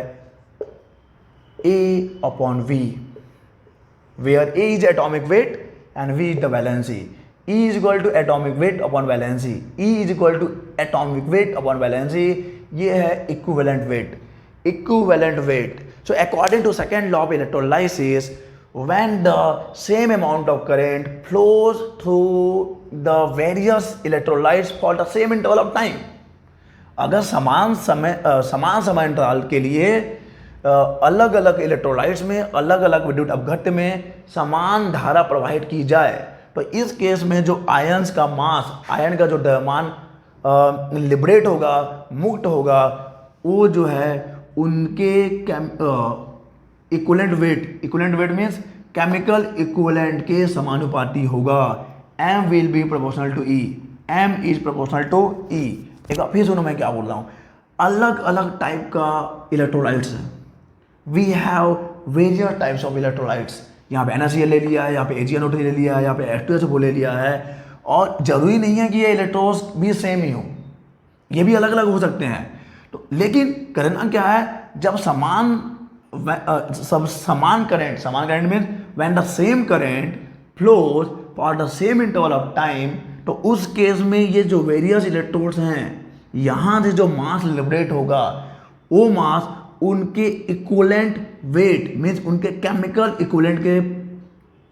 A upon V, where A is atomic weight and V is the valency. E is equal to atomic weight upon valency, E is equal to atomic weight upon valency, ये है equivalent weight, equivalent weight. So according to second law of electrolysis, when the same amount of current flows through the various electrolytes for the same interval of time, अगर समान समय interval के लिए अलग अलग electrolytes में अलग अलग विद्युत अपघट्य में समान धारा प्रवाहित की जाए, तो इस केस में जो आयंस का मास, आयन का जो द्रव्यमान लिबरेट होगा, मुक्त होगा, वो जो है उनके equivalent weight means chemical equivalent के समानुपाती होगा। M will be proportional to E, M is proportional to E। एक बार फिर सुनो मैं क्या बोल रहा हूँ, अलग अलग टाइप का इलेक्ट्रोलाइट्स है, we have various types of electrolytes. यहाँ पे NaCl ले लिया है, यहाँ पे AgNO3 ले लिया है, यहाँ पे H2SO4 ले लिया है, और ज़रूरी नहीं है कि ये इलेक्ट्रोड्स भी सेम ही हो, ये भी अलग अलग हो सकते हैं। तो लेकिन करना क्या है, जब समान current means when the same current flows for the same interval of time, तो उस केस में ये जो वेरियस इलेक्ट्रोड्स हैं, यहाँ से जो मास लिबरेट होगा वो मास उनके इक्विवेलेंट वेट मीन्स उनके केमिकल इक्विवेलेंट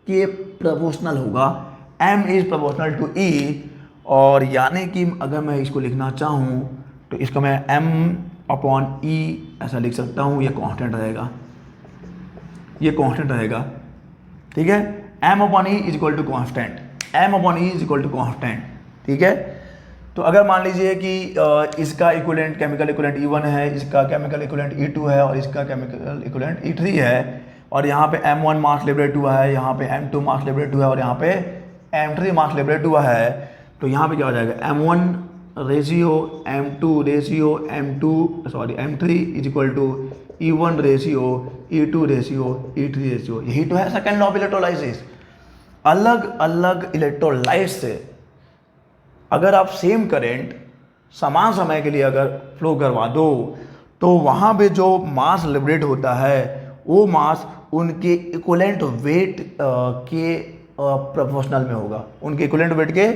के प्रोपोर्शनल होगा। M is proportional to E, और यानी कि अगर मैं इसको लिखना चाहूँ तो इसको मैं M अपॉन E ऐसा लिख सकता हूँ, ये कांस्टेंट रहेगा, ये कांस्टेंट रहेगा, ठीक है। M upon E is equal to constant, M upon E is equal to constant, ठीक है। तो अगर मान लीजिए कि इसका इक्विवेलेंट केमिकल इक्विवेलेंट E1 है, इसका केमिकल इक्विवेलेंट E2 है और इसका केमिकल इक्विवेलेंट E3 है, और यहाँ पे M1 मास लिबरेट हुआ है, यहाँ पे M2 मास लिबरेट हुआ है और यहाँ पे M3 मास लिबरेट हुआ है, तो यहाँ पे क्या हो जाएगा M1 ratio M2 ratio M3 is equal to E1 ratio E2 ratio E3 ratio. यही तो है सेकेंड लॉ ऑफ इलेक्ट्रोलाइसिस। अलग अलग इलेक्ट्रोलाइट से अगर आप सेम करंट समान समय के लिए अगर फ्लो करवा दो तो वहाँ पे जो मास लिबरेट होता है वो मास उनके इक्विवेलेंट वेट के प्रोपोर्शनल में होगा, उनके इक्विवेलेंट वेट के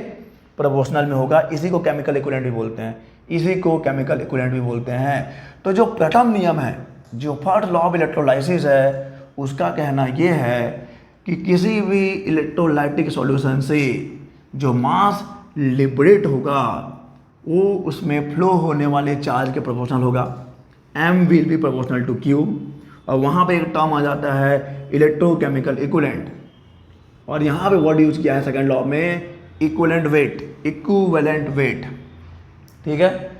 प्रोपोर्शनल में होगा। इसी को केमिकल इक्विवेलेंट भी बोलते हैं, इसी को केमिकल इक्विवेलेंट भी बोलते हैं। तो जो प्रथम नियम है, जो फर्स्ट लॉ ऑफ इलेक्ट्रोलाइसिस है, उसका कहना ये है कि किसी भी इलेक्ट्रोलाइटिक सॉल्यूशन से जो मास लिबरेट होगा वो उसमें फ्लो होने वाले चार्ज के प्रोपोर्शनल होगा। M will be proportional to Q, और वहाँ पे एक टर्म आ जाता है इलेक्ट्रोकेमिकल इक्विवेलेंट, और यहाँ पे वर्ड यूज किया है सेकेंड लॉ में इक्विवेलेंट वेट। ठीक है,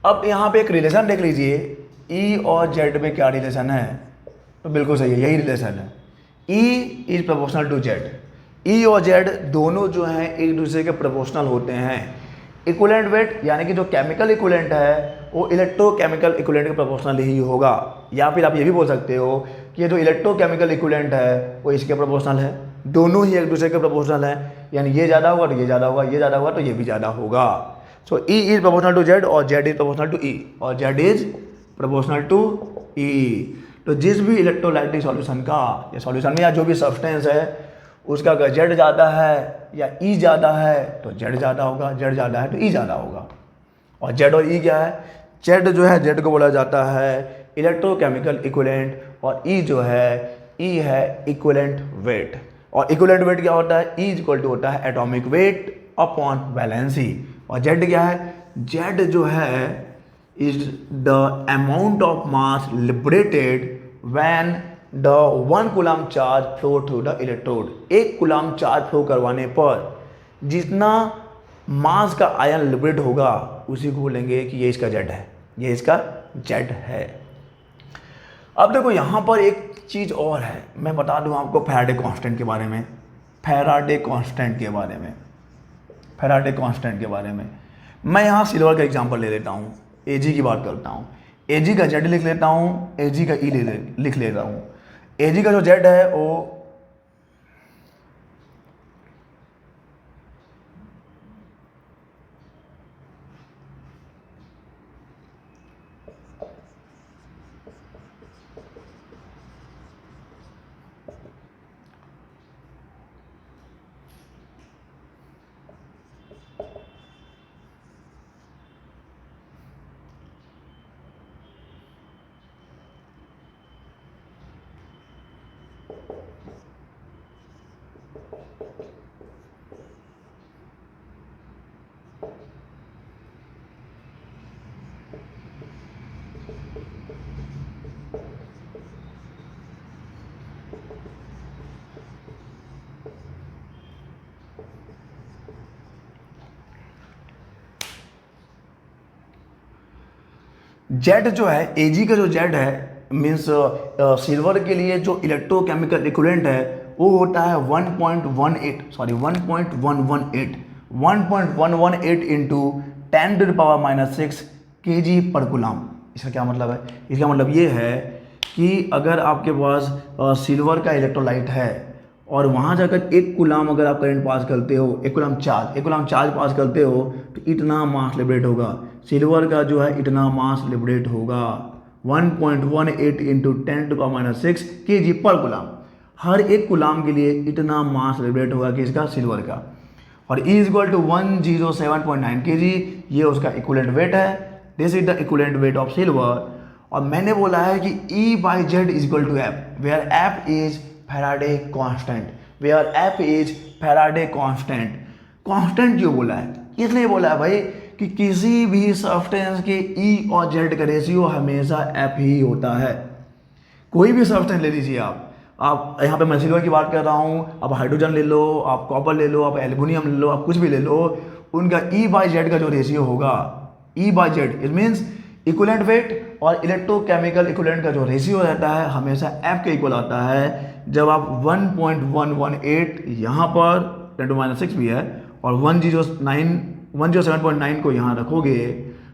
अब यहाँ पे एक रिलेशन देख लीजिए, E और Z में क्या रिलेशन है, तो बिल्कुल सही है, यही रिलेशन है। E is proportional to Z, E और Z दोनों जो हैं एक दूसरे के प्रोपोर्शनल होते हैं। इक्विवेलेंट वेट यानी कि जो केमिकल इक्विवेलेंट है वो इलेक्ट्रोकेमिकल इक्विवेलेंट के प्रोपोर्शनल ही होगा, या फिर आप ये भी बोल सकते हो कि ये जो इलेक्ट्रोकेमिकल इक्विवेलेंट है वो इसके प्रोपोर्शनल है, दोनों ही एक दूसरे के प्रोपोर्शनल है, यानी ये ज़्यादा होगा तो ये ज़्यादा होगा, ये ज़्यादा होगा तो ये भी ज़्यादा होगा। So E is proportional to Z और Z is proportional to E और Z is proportional to E। तो जिस भी इलेक्ट्रोलाइटिक सॉल्यूशन का या सॉल्यूशन में या जो भी सब्सटेंस है उसका अगर Z ज़्यादा है या E ज़्यादा है तो Z ज़्यादा होगा, Z ज़्यादा है तो E ज़्यादा होगा। और Z और E क्या है, Z जो है Z को बोला जाता है इलेक्ट्रोकेमिकल इक्विवेलेंट, और E जो है E है इक्विवेलेंट वेट। और इक्विवेलेंट वेट क्या होता है, E इक्वल टू होता है एटॉमिक वेट अपॉन वैलेंसी। और Z क्या है, Z जो है is the amount of mass liberated when the 1 coulomb charge flow through the electrode. 1 coulomb charge flow करवाने पर जितना मास का आयन लिबरेट होगा उसी को बोलेंगे कि ये इसका Z है, ये इसका Z है। अब देखो यहाँ पर एक चीज़ और है, मैं बता दूँ आपको फैराडे कांस्टेंट के बारे में। फैराडे कांस्टेंट के बारे में मैं यहाँ सिल्वर का एग्जांपल ले लेता हूँ, Ag की बात करता हूँ। Ag का Z लिख लेता हूँ, Ag का E लिख लेता हूँ। Ag का जो Z है वो Z जो है, Ag का जो Z है मीन्स सिल्वर के लिए जो इलेक्ट्रोकेमिकल इक्विवेलेंट है वो होता है 1.118 इंटू 10⁻⁻6 kg पर कूलम। इसका क्या मतलब है, इसका मतलब ये है कि अगर आपके पास सिल्वर का इलेक्ट्रोलाइट है और वहाँ जाकर 1 कूलम अगर आप करंट पास करते हो, 1 कूलम चार्ज पास करते हो तो इतना मास लिबरेट होगा। सिल्वर का जो है इतना मास लिबरेट होगा 1.18 इंटू 10⁻⁻6 kg पर कूलम। हर 1 कूलम के लिए इतना मास लिबरेट होगा कि इसका सिल्वर का। और E is equal to 107.9 kg, ये उसका इक्विवेलेंट वेट है। This is the equivalent weight of silver. और मैंने बोला है कि E by Z is equal to F, where F is Faraday constant, constant क्यों बोला है, इसलिए बोला है भाई कि किसी भी सब्सटेंस के E और Z का रेशियो हमेशा F ही होता है। कोई भी सब्सटेंस ले लीजिए आप यहाँ पे मैं सिल्वर की बात कर रहा हूँ, आप हाइड्रोजन ले लो, आप कॉपर ले लो, आप एल्युमिनियम ले लो, आप कुछ भी ले लो, उनका E/Z का जो रेशियो होगा, E/Z it means equivalent weight और इलेक्ट्रोकेमिकल इक्विवेलेंट का जो रेशियो रहता है हमेशा F के इक्वल आता है। जब आप 1.118 यहाँ पर 10⁻⁶ भी है और 107.9 को यहाँ रखोगे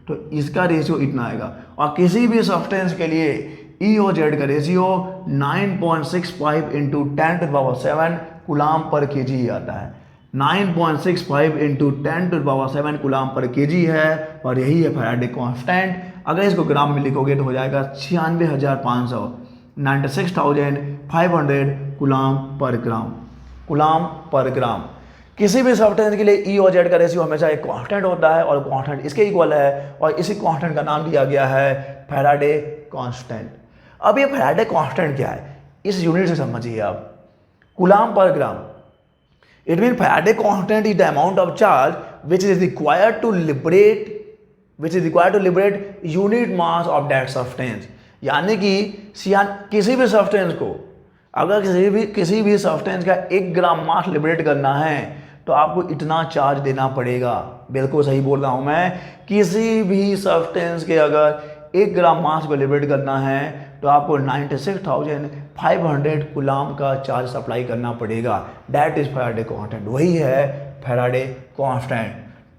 तो इसका रेशियो इतना आएगा। और किसी भी सब्सटेंस के लिए E और Z का रेशियो 9.65 इंटू 10⁻7 कूलाम पर kg आता है। 9.65 इंटू 10⁻7 कूलाम पर kg है और यही है फैराडे कांस्टेंट। अगर इसको ग्राम में लिखोगे तो हो जाएगा 96,500 96,500 कूलाम पर ग्राम, कूलाम पर ग्राम। किसी भी सब्सटेंस के लिए E और Z का रेशियो हमेशा एक कांस्टेंट होता है और कांस्टेंट इसके इक्वल है और इसी कांस्टेंट का नाम दिया गया है फैराडे कांस्टेंट। अब ये फैराडे कांस्टेंट क्या है, इस यूनिट से समझिए आप। Coulomb per gram, it mean Faraday constant is the amount of charge which is required to liberate unit mass of that substance. यानी कि किसी भी सब्सटेंस को अगर किसी भी सब्सटेंस का 1 ग्राम मास लिबरेट करना है तो आपको इतना चार्ज देना पड़ेगा। बिल्कुल सही बोल रहा हूं मैं, किसी भी सब्सटेंस के अगर 1 ग्राम मास को लिबरेट करना है तो आपको 96,500 कूलाम का चार्ज सप्लाई करना पड़ेगा। दैट इज फैराडे कांस्टेंट, वही है फैराडे कांस्टेंट।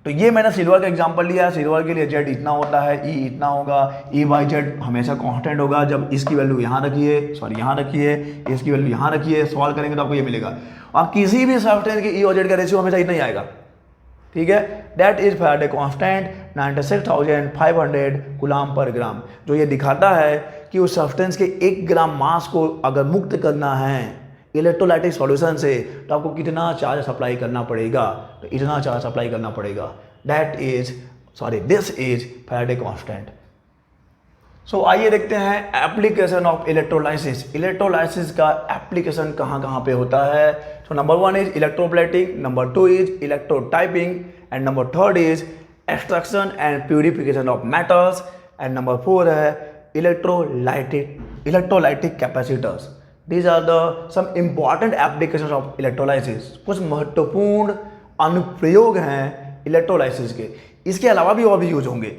तो ये मैंने सिल्वर का एग्जांपल लिया। सिल्वर के लिए Z इतना होता है, E इतना होगा, E/Z हमेशा कांस्टेंट होगा। जब इसकी वैल्यू यहाँ रखिए, इसकी वैल्यू यहाँ रखिए, सॉल्व करेंगे तो आपको ये मिलेगा। और किसी भी सब्सटेंस के E और Z का रेशियो हमेशा इतना ही आएगा, ठीक है। That is Faraday constant 96,500 coulomb per ग्राम, जो ये दिखाता है कि उस सब्सटेंस के 1 ग्राम मास को अगर मुक्त करना है इलेक्ट्रोलाइटिक सॉल्यूशन से तो आपको कितना चार्ज सप्लाई करना पड़ेगा, तो इतना चार्ज सप्लाई करना पड़ेगा। This is Faraday constant. So आइए देखते हैं एप्लीकेशन ऑफ इलेक्ट्रोलाइसिस। इलेक्ट्रोलाइसिस का एप्लीकेशन कहाँ पे होता है। So number 1 is electroplating, number 2 is electrotyping and number 3 is extraction and purification of metals and number 4 है electrolytic capacitors. These are some important applications of electrolysis। कुछ महत्वपूर्ण अनुप्रयोग हैं इलेक्ट्रोलाइसिस के। इसके अलावा भी और भी यूज होंगे।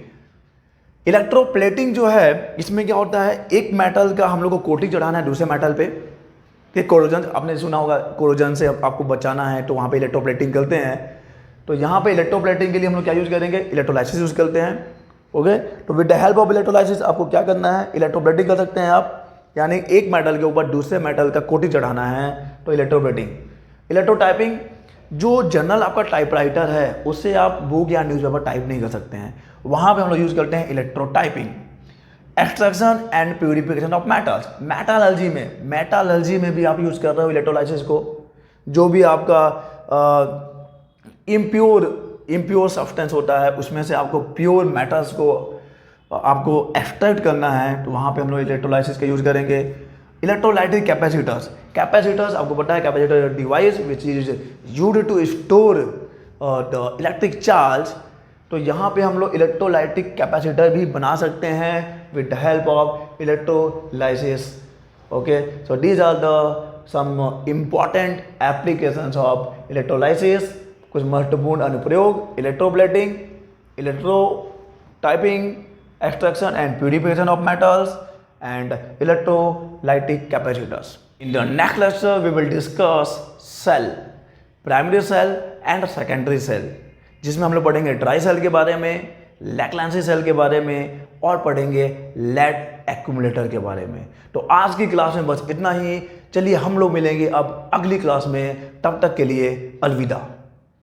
इलेक्ट्रोप्लेटिंग जो है, इसमें क्या होता है, एक मेटल का हम लोग को कोटिंग चढ़ाना है दूसरे मेटल पे। फिर कोरोजन, आपने सुना होगा, कोरोजन से आपको बचाना है तो वहाँ पे इलेक्ट्रोप्लेटिंग करते हैं। तो यहाँ पे इलेक्ट्रोप्लेटिंग के लिए हम लोग क्या यूज करेंगे, इलेक्ट्रोलाइसिस यूज करते हैं। ओके, तो with the help of electrolysis आपको क्या करना है, इलेक्ट्रोप्लेटिंग कर सकते हैं आप, यानी एक मेटल के ऊपर दूसरे मेटल का कोटिंग चढ़ाना है तो इलेक्ट्रोप्लेटिंग। इलेक्ट्रोटाइपिंग, जो जनरल आपका टाइपराइटर है उससे आप बुक या न्यूज़पेपर टाइप नहीं कर सकते हैं, वहाँ पे हम लोग यूज़ करते हैं electrotyping. Extraction and purification of metals, metallurgy में भी आप यूज़ कर रहे हो इलेक्ट्रोलाइसिस को। जो भी आपका इम्प्योर सब्सटेंस होता है उसमें से आपको प्योर मेटल्स को आपको एक्सट्रैक्ट करना है तो वहाँ पे हम लोग इलेक्ट्रोलाइसिस का यूज़ करेंगे। इलेक्ट्रोलाइटिक कैपेसिटर्स आपको पता है, capacitor device which is used to store the electric charge. तो यहाँ पे हम लोग इलेक्ट्रोलाइटिक कैपेसिटर भी बना सकते हैं with the help of electrolysis. Okay, so these are the some important applications of electrolysis. कुछ महत्वपूर्ण अनुप्रयोग, electroplating, electrotyping, extraction and purification of metals and electrolytic capacitors. In the next lecture we will discuss cell, primary cell and secondary cell, जिसमें हम लोग पढ़ेंगे dry cell के बारे में, लैक्लांसी सेल के बारे में और पढ़ेंगे लेड एक्यूमुलेटर के बारे में। तो आज की क्लास में बस इतना ही। चलिए हम लोग मिलेंगे अब अगली क्लास में, तब तक के लिए अलविदा।